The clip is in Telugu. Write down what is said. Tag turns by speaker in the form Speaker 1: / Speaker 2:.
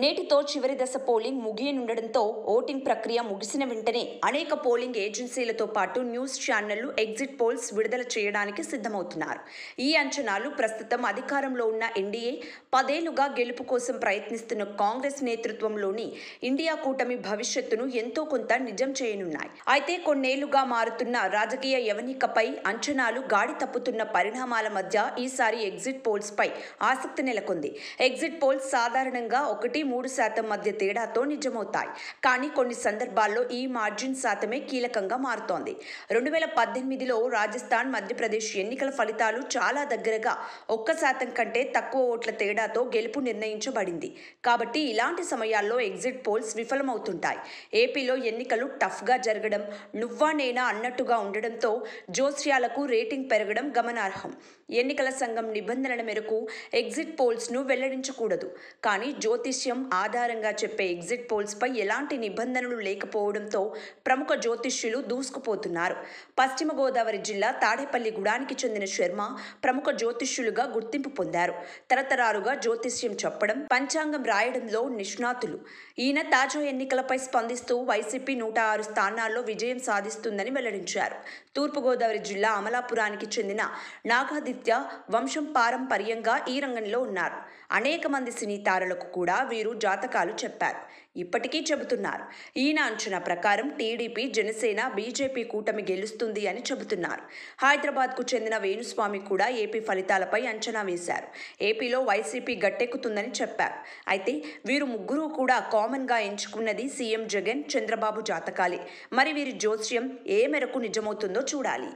Speaker 1: నేటితో చివరి దశ పోలింగ్ ముగియనుండడంతో ఓటింగ్ ప్రక్రియ ముగిసిన వెంటనే అనేక పోలింగ్ ఏజెన్సీలతో పాటు న్యూస్ ఛానళ్లు ఎగ్జిట్ పోల్స్ విడుదల చేయడానికి సిద్ధమవుతున్నారు. ఈ అంచనాలు ప్రస్తుతం అధికారంలో ఉన్న ఎన్డీఏ, 10 ఏళ్లుగా గెలుపు కోసం ప్రయత్నిస్తున్న కాంగ్రెస్ నేతృత్వంలోని ఇండియా కూటమి భవిష్యత్తును ఎంతో కొంత నిజం చేయనున్నాయి. అయితే కొన్నేళ్లుగా మారుతున్న రాజకీయ యవనికపై అంచనాలు గాడి తప్పుతున్న పరిణామాల మధ్య ఈసారి ఎగ్జిట్ పోల్స్ పై ఆసక్తి నెలకొంది. ఎగ్జిట్ పోల్స్ సాధారణంగా 1-3% మధ్య తేడాతో నిజమవుతాయి. కానీ కొన్ని సందర్భాల్లో ఈ మార్జిన్ శాతమే కీలకంగా మారుతోంది. 2018లో రాజస్థాన్, మధ్యప్రదేశ్ ఎన్నికల ఫలితాలు చాలా దగ్గరగా 1% కంటే తక్కువ ఓట్ల తేడాతో గెలుపు నిర్ణయించబడింది. కాబట్టి ఇలాంటి సమయాల్లో ఎగ్జిట్ పోల్స్ విఫలమవుతుంటాయి. ఏపీలో ఎన్నికలు టఫ్గా జరగడం, నువ్వా నేనా అన్నట్టుగా ఉండడంతో జోస్యాలకు రేటింగ్ పెరగడం గమనార్హం. ఎన్నికల సంఘం నిబంధనల మేరకు ఎగ్జిట్ పోల్స్ను వెల్లడించకూడదు. కానీ జ్యోతిష్యం ఆధారంగా చెప్పే ఎగ్జిట్ పోల్స్ పై ఎలాంటి నిబంధనలు లేకపోవడంతో ప్రముఖ జ్యోతిష్యులు దూసుకుపోతున్నారు. పశ్చిమ గోదావరి జిల్లా తాడేపల్లిగూడానికి చెందిన శర్మ ప్రముఖ జ్యోతిష్యులుగా గుర్తింపు పొందారు. తరతరాలుగా జ్యోతిష్యం చెప్పడం, పంచాంగం రాయడంలో నిష్ణాతులు. ఈయన తాజా ఎన్నికలపై స్పందిస్తూ వైసీపీ 106 స్థానాల్లో విజయం సాధిస్తుందని వెల్లడించారు. తూర్పుగోదావరి జిల్లా అమలాపురానికి చెందిన నాగాదిత్య వంశం పారంపర్యంగా ఈ రంగంలో ఉన్నారు. అనేక మంది సినీ తారలకు కూడా వీరు జాతకాలు చెప్పారు. ఇప్పటికీ చెబుతున్నారు. ఈయన అంచనా ప్రకారం టీడీపీ, జనసేన, బీజేపీ కూటమి గెలుస్తుంది అని చెబుతున్నారు. హైదరాబాద్కు చెందిన వేణుస్వామి కూడా ఏపీ ఫలితాలపై అంచనా వేశారు. ఏపీలో వైసీపీ గట్టెక్కుతుందని చెప్పారు. అయితే వీరు ముగ్గురు కూడా కామన్గా ఎంచుకున్నది సీఎం జగన్, చంద్రబాబు జాతకాలే. మరి వీరి జోస్యం ఏ మేరకు నిజమవుతుందో చూడాలి.